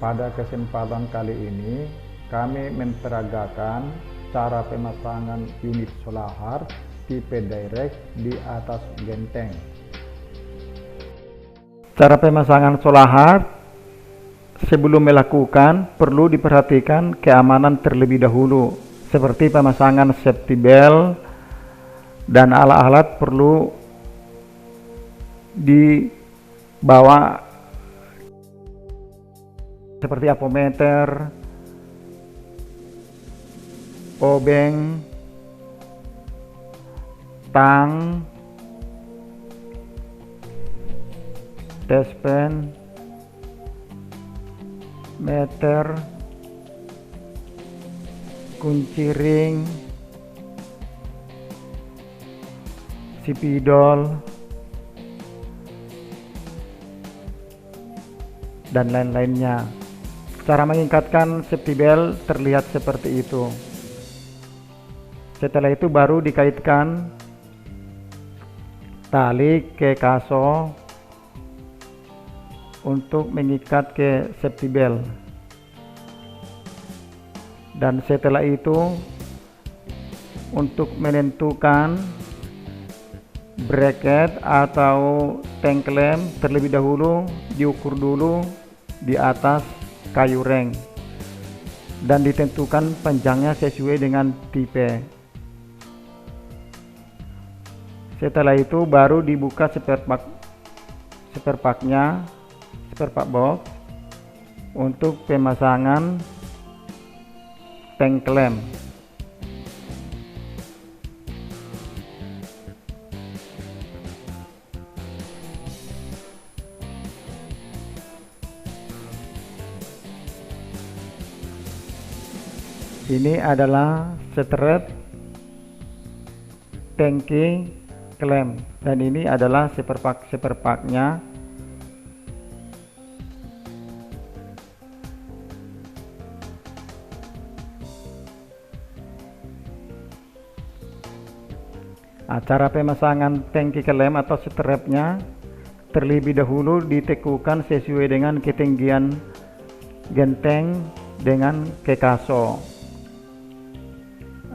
Pada kesempatan kali ini, kami memperagakan cara pemasangan unit solar tipe direct di atas genteng. Cara pemasangan solar sebelum melakukan perlu diperhatikan keamanan terlebih dahulu, seperti pemasangan safety belt dan alat-alat perlu dibawa seperti apometer, obeng, tang, test pen, meter, kunci ring, spidol, dan lain-lainnya. Cara mengikatkan safety belt terlihat seperti itu. Setelah itu baru dikaitkan tali ke kaso untuk mengikat ke safety belt. Dan setelah itu untuk menentukan bracket atau tank clamp terlebih dahulu diukur dulu di atas kayu reng dan ditentukan panjangnya sesuai dengan tipe. Setelah itu baru dibuka spare part box untuk pemasangan tank clamp. Ini adalah strap tangki clamp dan ini adalah spare part-nya. Cara pemasangan tangki clamp atau strapnya terlebih dahulu ditekukan sesuai dengan ketinggian genteng dengan kekaso.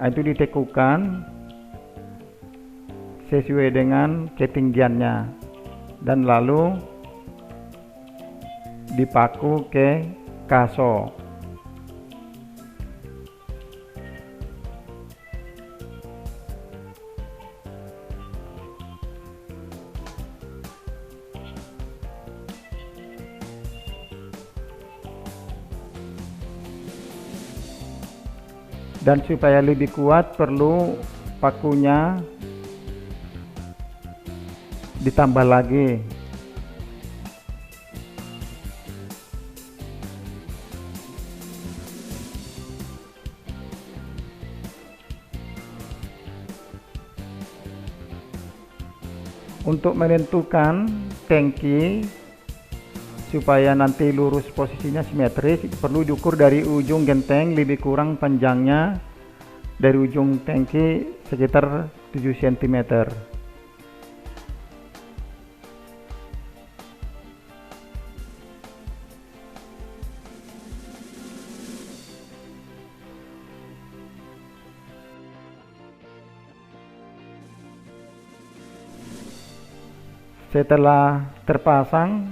Itu ditekukan sesuai dengan ketinggiannya dan lalu dipaku ke kaso. Dan supaya lebih kuat perlu pakunya ditambah lagi. Untuk menentukan tangki supaya nanti lurus posisinya simetris, perlu diukur dari ujung genteng lebih kurang panjangnya dari ujung tangki sekitar 7 cm. Setelah terpasang,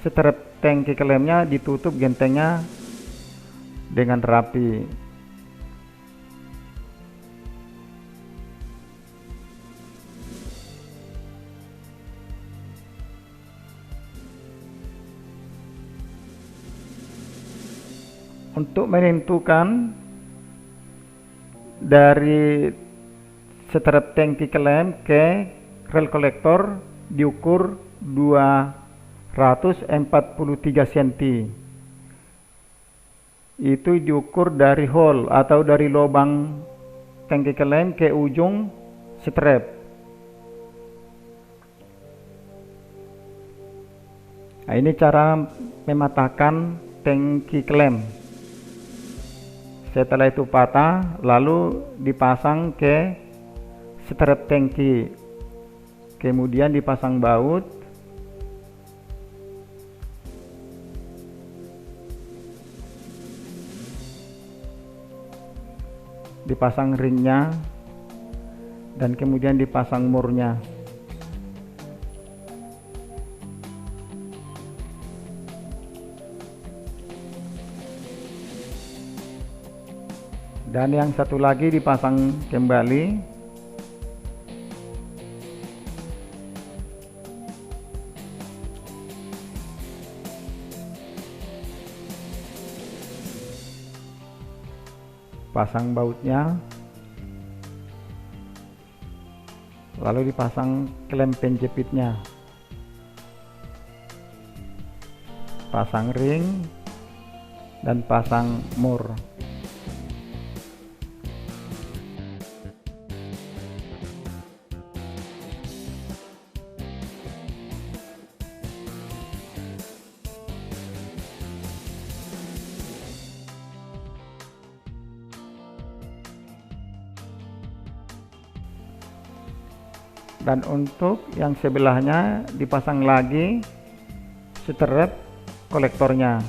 strap tangki klampnya ditutup gentengnya dengan rapi. Untuk menentukan dari strap tangki clamp ke rel kolektor diukur 243 cm. Itu diukur dari hole atau dari lubang tangki clamp ke ujung strap. Nah, ini cara mematahkan tangki clamp. Setelah itu patah, lalu dipasang ke strap tangki. Kemudian dipasang baut dipasang ringnya, dan kemudian dipasang murnya. Dan yang satu lagi dipasang kembali. Pasang bautnya. Lalu dipasang klem penjepitnya. Pasang ring dan pasang mur. Dan untuk yang sebelahnya dipasang lagi strap kolektornya.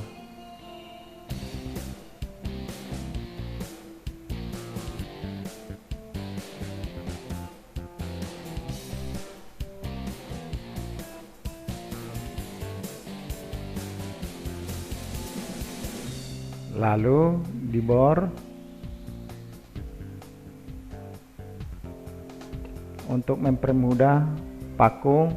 Lalu dibor untuk mempermudah paku.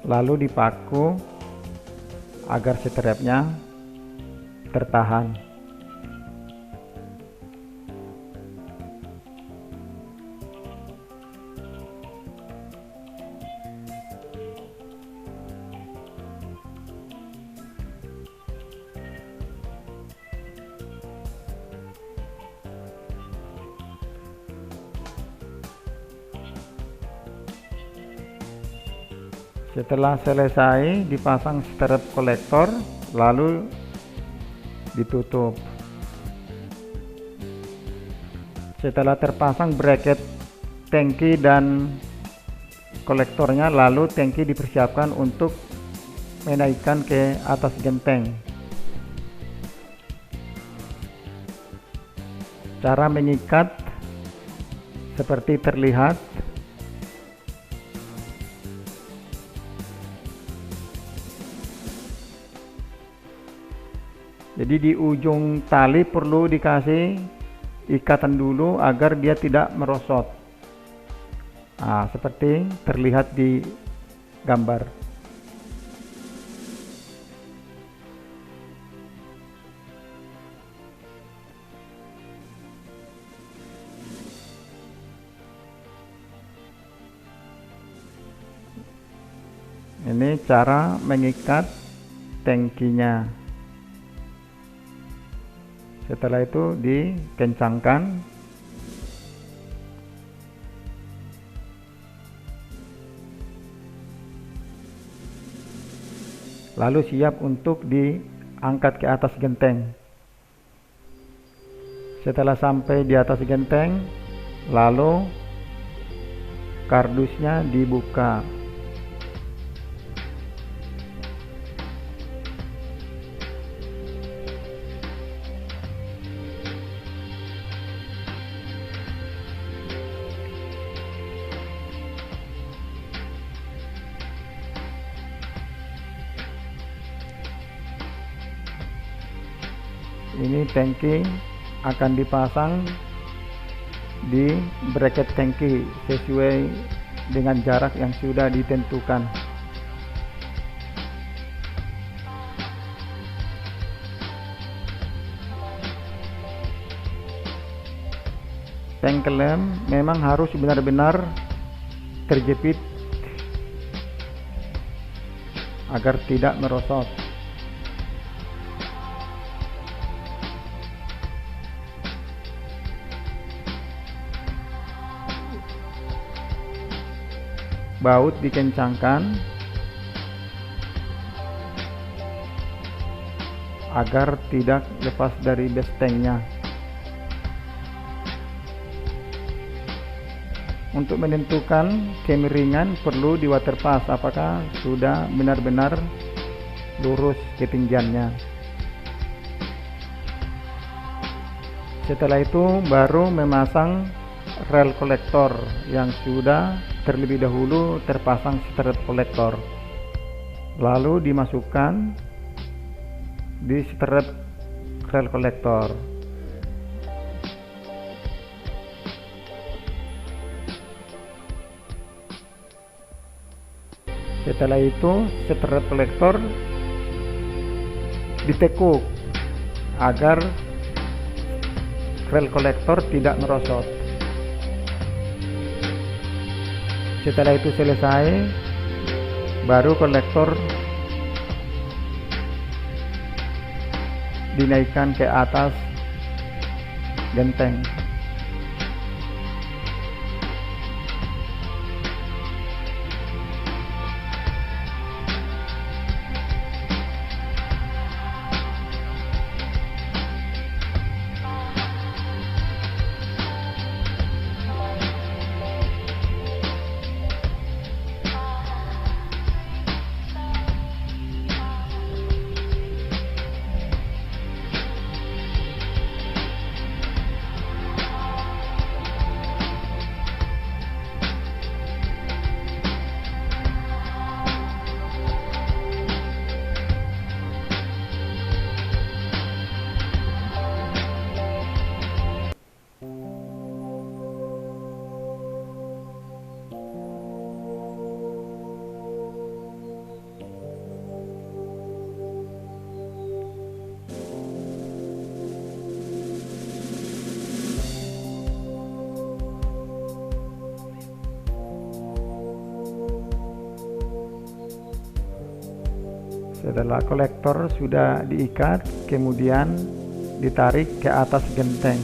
Lalu dipaku agar strapnya tertahan. Setelah selesai dipasang strap kolektor, lalu ditutup. Setelah terpasang bracket tangki dan kolektornya, lalu tangki dipersiapkan untuk menaikkan ke atas genteng. Cara mengikat seperti terlihat. Jadi di ujung tali perlu dikasih ikatan dulu agar dia tidak merosot. Nah, seperti terlihat di gambar. Ini cara mengikat tangkinya. Setelah itu dikencangkan. Lalu siap untuk diangkat ke atas genteng. Setelah sampai di atas genteng, lalu kardusnya dibuka. Ini tangki akan dipasang di bracket tangki sesuai dengan jarak yang sudah ditentukan. Tank lem memang harus benar-benar terjepit agar tidak merosot. Baut dikencangkan agar tidak lepas dari base tanknya. Untuk menentukan kemiringan perlu di waterpass apakah sudah benar-benar lurus ketinggiannya. Setelah itu baru memasang rel kolektor yang sudah terlebih dahulu terpasang strap kolektor, lalu dimasukkan di strap rel kolektor. Setelah itu strap kolektor ditekuk agar rel kolektor tidak merosot. Setelah itu selesai, baru kolektor dinaikkan ke atas genteng. Setelah kolektor sudah diikat, kemudian ditarik ke atas genteng.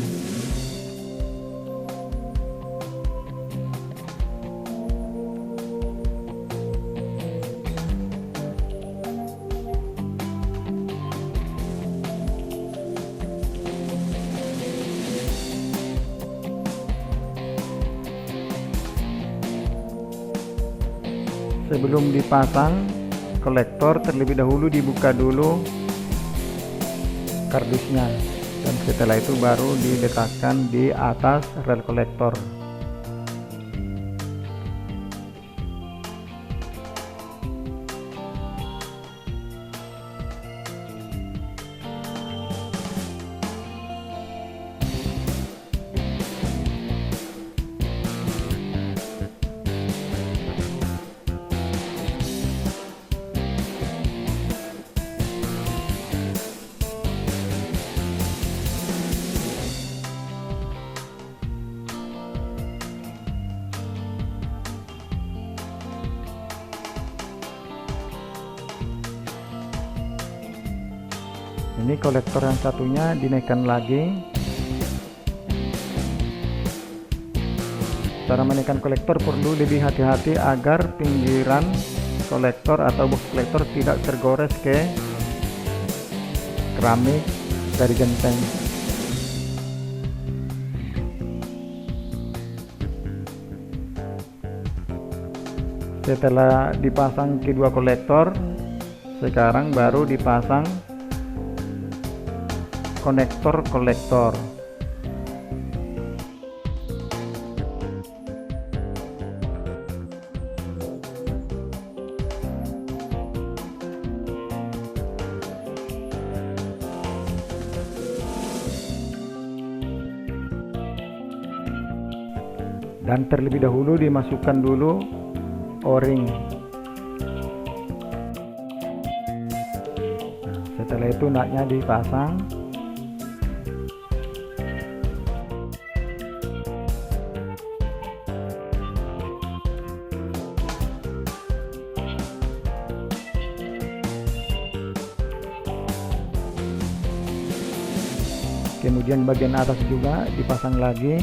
Sebelum dipasang kolektor, terlebih dahulu dibuka dulu kardusnya, dan setelah itu baru diletakkan di atas rel kolektor. Ini kolektor yang satunya dinaikkan lagi. Cara menaikkan kolektor perlu lebih hati-hati agar pinggiran kolektor atau box kolektor tidak tergores ke keramik dari genteng. Setelah dipasang kedua kolektor, sekarang baru dipasang konektor kolektor. Dan terlebih dahulu dimasukkan dulu O-ring. Nah, setelah itu naknya dipasang. Kemudian bagian atas juga dipasang lagi,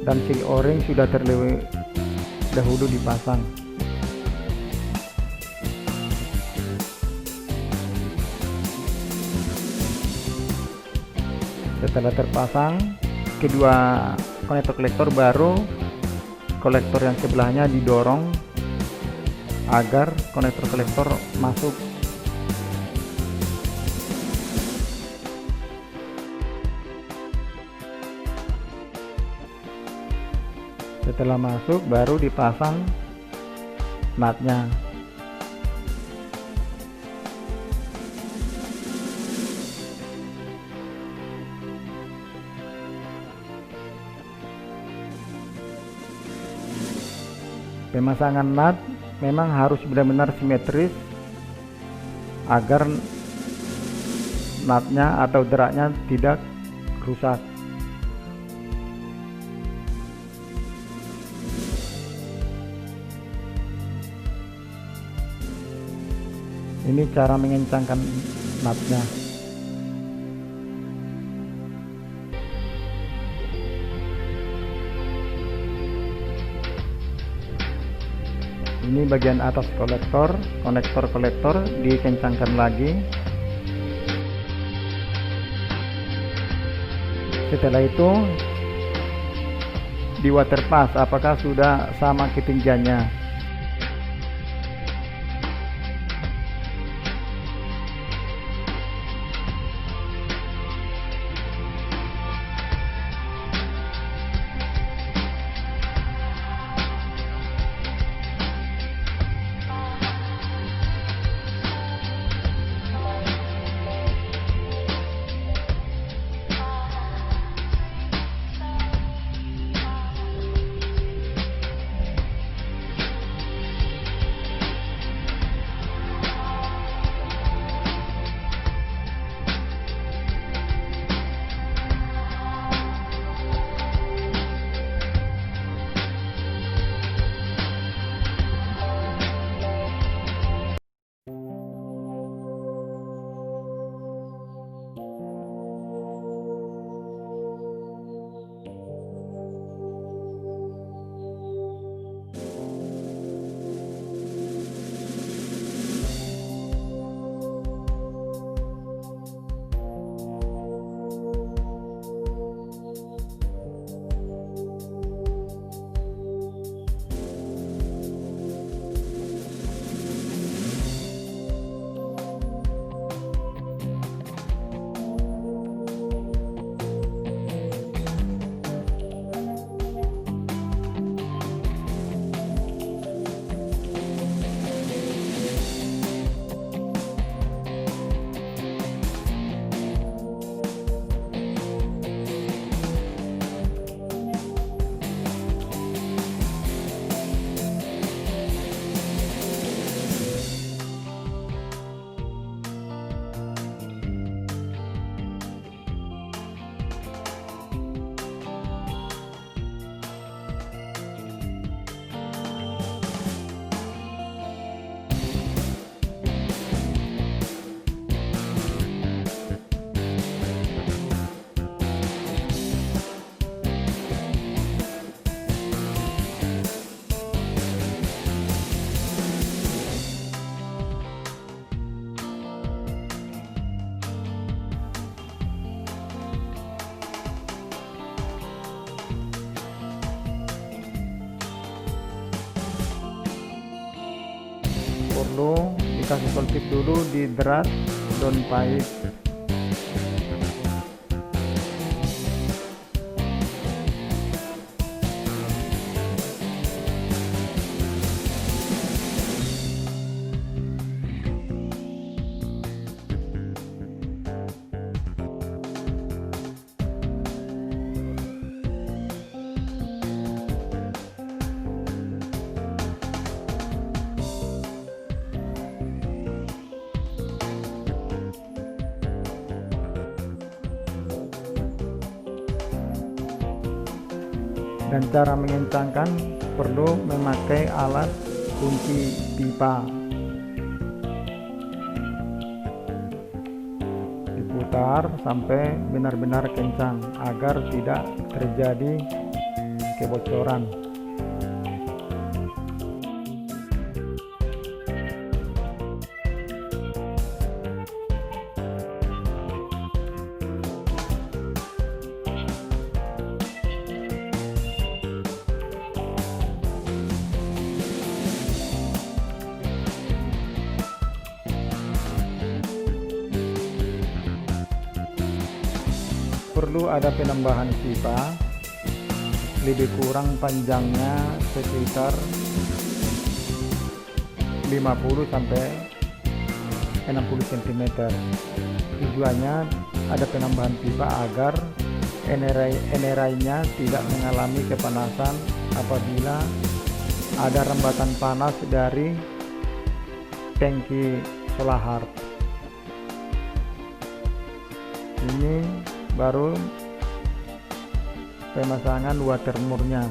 dan si O-ring sudah terlebih dahulu dipasang. Setelah terpasang kedua konektor kolektor, baru kolektor yang sebelahnya didorong agar konektor-kolektor masuk. Setelah masuk baru dipasang nutnya. Pemasangan nut memang harus benar-benar simetris agar nutnya atau deraknya tidak rusak. Ini cara mengencangkan nutnya. Ini bagian atas kolektor, konektor-kolektor dikencangkan lagi. Setelah itu di water pass apakah sudah sama ketinggiannya. Perlu dikasih kolpit dulu di drat down pipe. Dan cara mengencangkan perlu memakai alat kunci pipa. Diputar sampai benar-benar kencang agar tidak terjadi kebocoran. perlu ada penambahan pipa, lebih kurang panjangnya sekitar 50 sampai 60 cm. Tujuannya ada penambahan pipa agar NRI-nya tidak mengalami kepanasan apabila ada rembatan panas dari tangki Solahard. Ini baru pemasangan water murnya.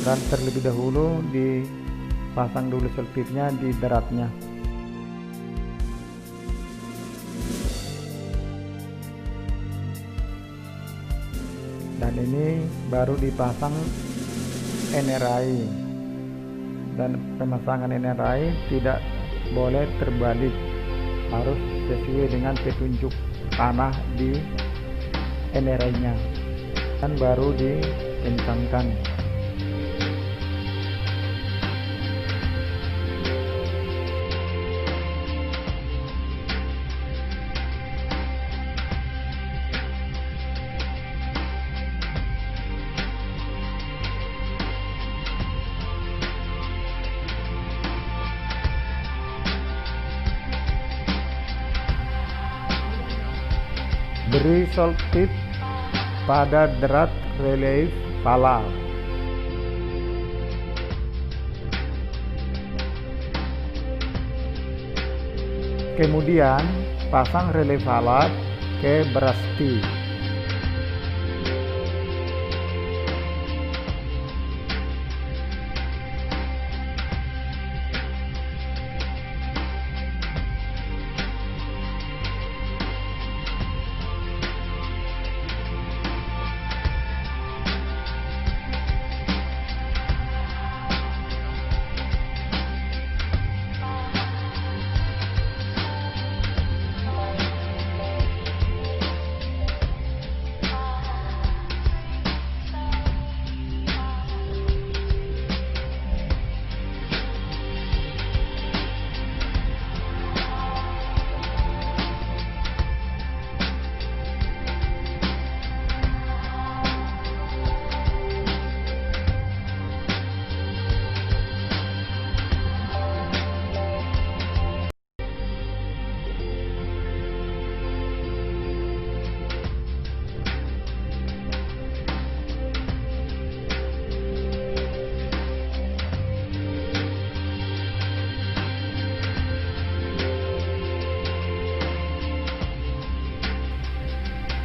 Dan terlebih dahulu dipasang dulu selpitnya di daratnya. Dan ini baru dipasang NRI, dan pemasangan NRI tidak boleh terbalik, harus sesuai dengan petunjuk tanah di NRI-nya, dan baru dikencangkan. Beri soltip pada derat relief valve. Kemudian pasang relief valve ke berasti.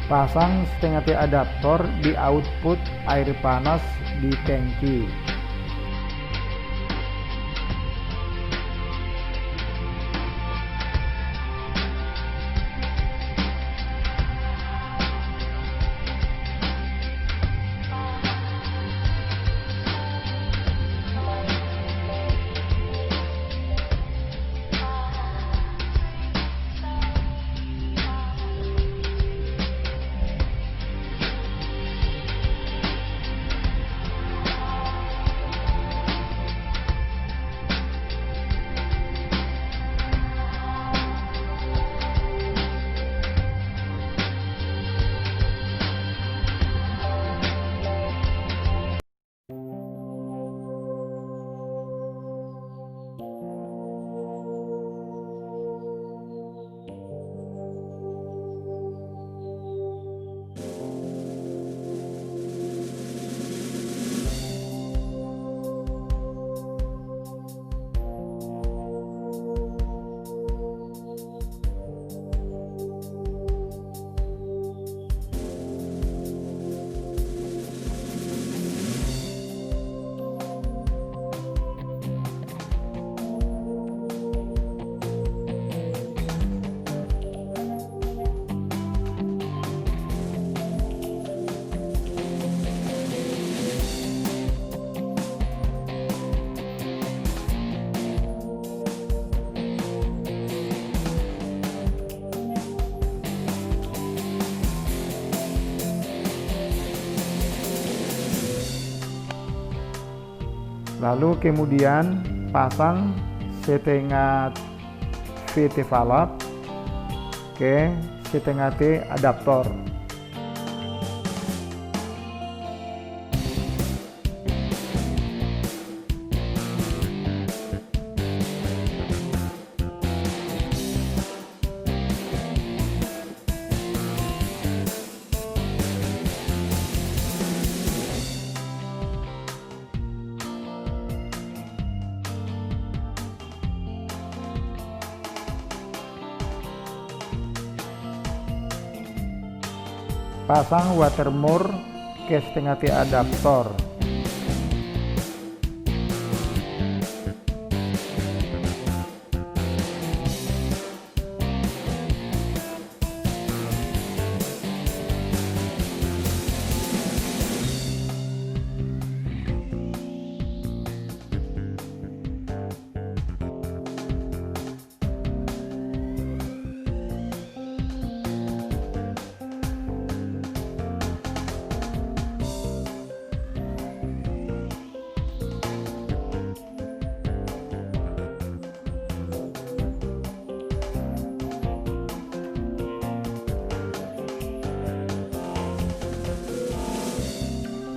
Pasang setengah T adaptor di output air panas di tangki. Lalu kemudian pasang setengah VT valve ke setengah T adaptor. Pasang watermore ke setengah T adaptor.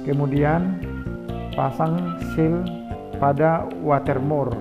Kemudian pasang seal pada watermore.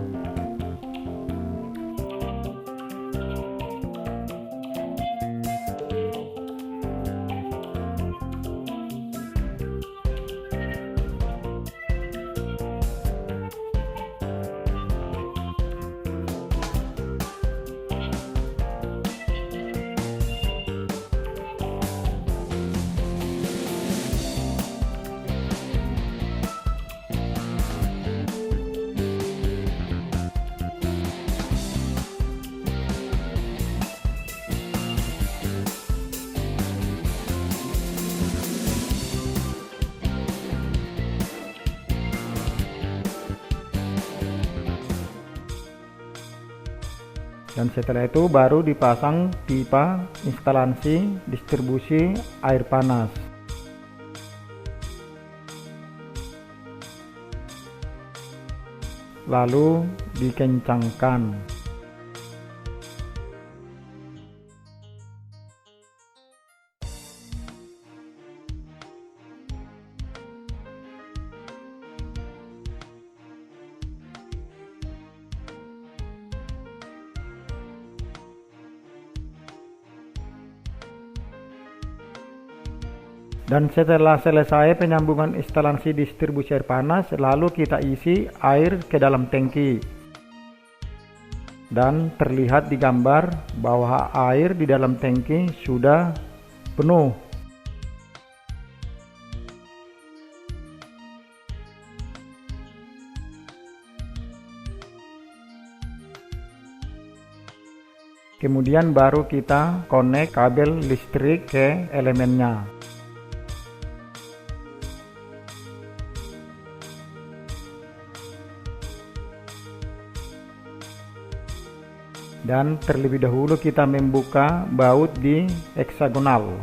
Dan setelah itu baru dipasang pipa instalasi distribusi air panas. Lalu dikencangkan. Dan setelah selesai penyambungan instalasi distribusi air panas, lalu kita isi air ke dalam tangki. Dan terlihat di gambar bahwa air di dalam tangki sudah penuh. Kemudian baru kita connect kabel listrik ke elemennya. Dan terlebih dahulu kita membuka baut di heksagonal.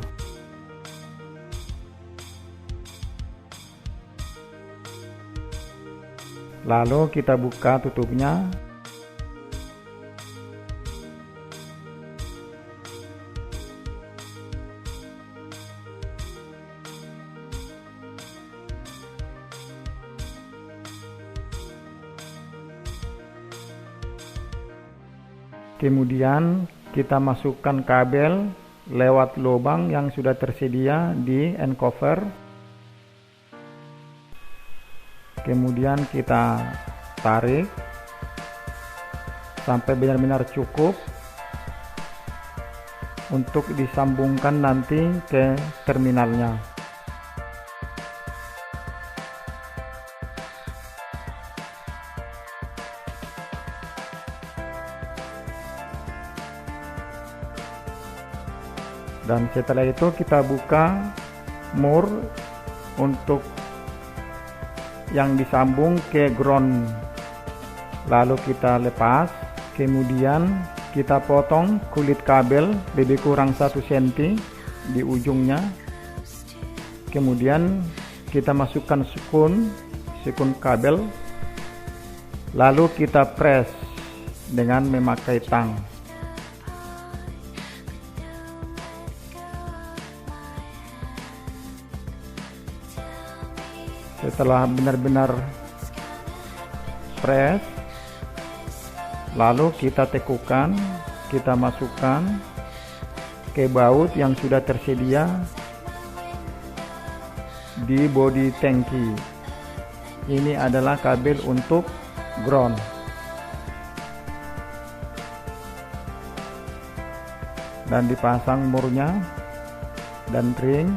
Lalu kita buka tutupnya. Kemudian kita masukkan kabel lewat lubang yang sudah tersedia di end cover. Kemudian kita tarik sampai benar-benar cukup untuk disambungkan nanti ke terminalnya. Dan setelah itu kita buka mur untuk yang disambung ke ground. Lalu kita lepas, kemudian kita potong kulit kabel lebih kurang 1 cm di ujungnya. Kemudian kita masukkan sekun kabel Lalu kita press dengan memakai tang. Setelah benar-benar press, lalu kita tekukan, kita masukkan ke baut yang sudah tersedia di bodi tangki. Ini adalah kabel untuk ground. Dan dipasang murnya dan ring.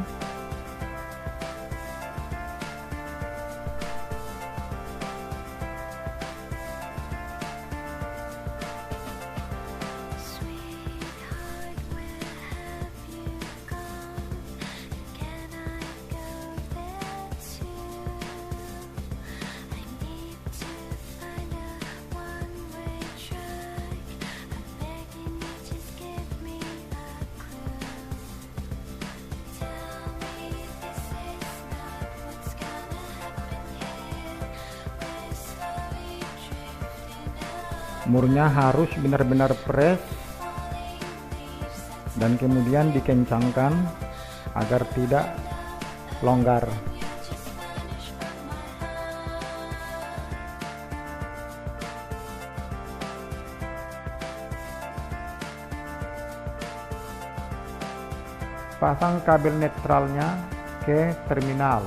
Murnya harus benar-benar press dan kemudian dikencangkan agar tidak longgar. Pasang kabel netralnya ke terminal.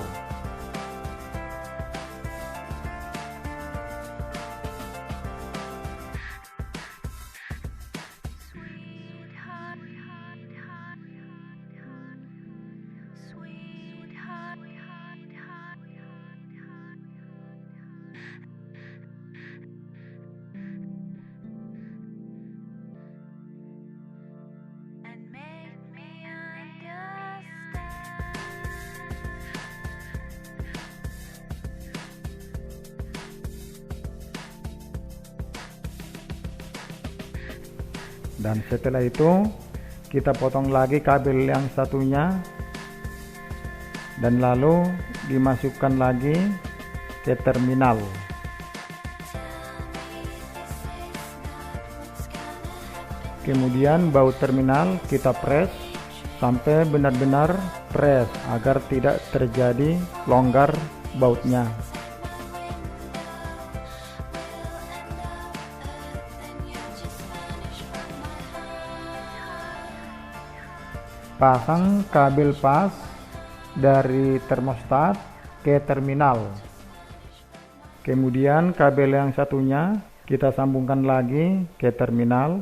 Dan setelah itu kita potong lagi kabel yang satunya dan lalu dimasukkan lagi ke terminal. Kemudian baut terminal kita press sampai benar-benar press agar tidak terjadi longgar bautnya. Pasang kabel pas dari termostat ke terminal. Kemudian kabel yang satunya kita sambungkan lagi ke terminal.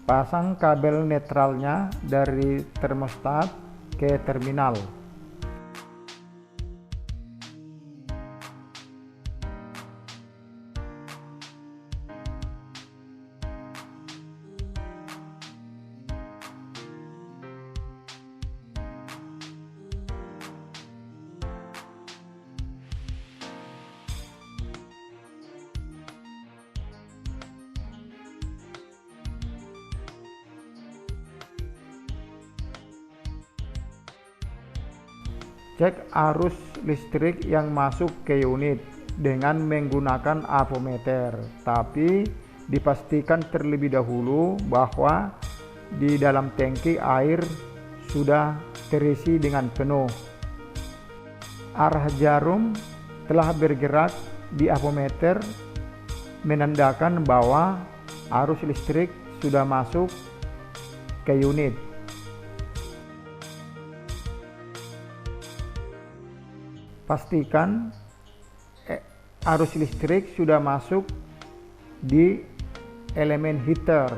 Pasang kabel netralnya dari termostat ke terminal. Cek arus listrik yang masuk ke unit dengan menggunakan avometer, tapi dipastikan terlebih dahulu bahwa di dalam tangki air sudah terisi dengan penuh. Arah jarum telah bergerak di avometer menandakan bahwa arus listrik sudah masuk ke unit. Pastikan arus listrik sudah masuk di elemen heater.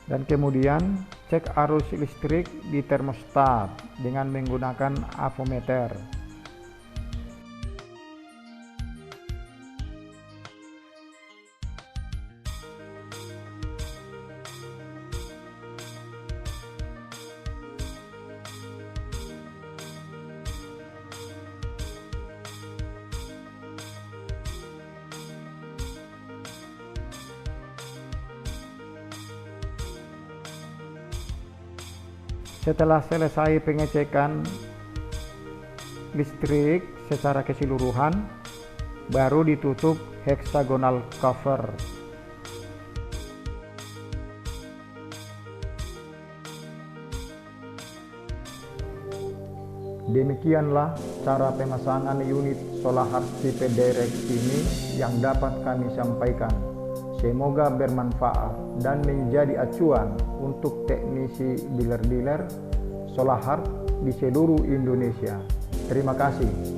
Dan kemudian cek arus listrik di termostat dengan menggunakan avometer. Setelah selesai pengecekan listrik secara keseluruhan, baru ditutup hexagonal cover. Demikianlah cara pemasangan unit Solahard tipe direct ini yang dapat kami sampaikan. Semoga bermanfaat dan menjadi acuan untuk teknisi dealer-dealer Solahard di seluruh Indonesia. Terima kasih.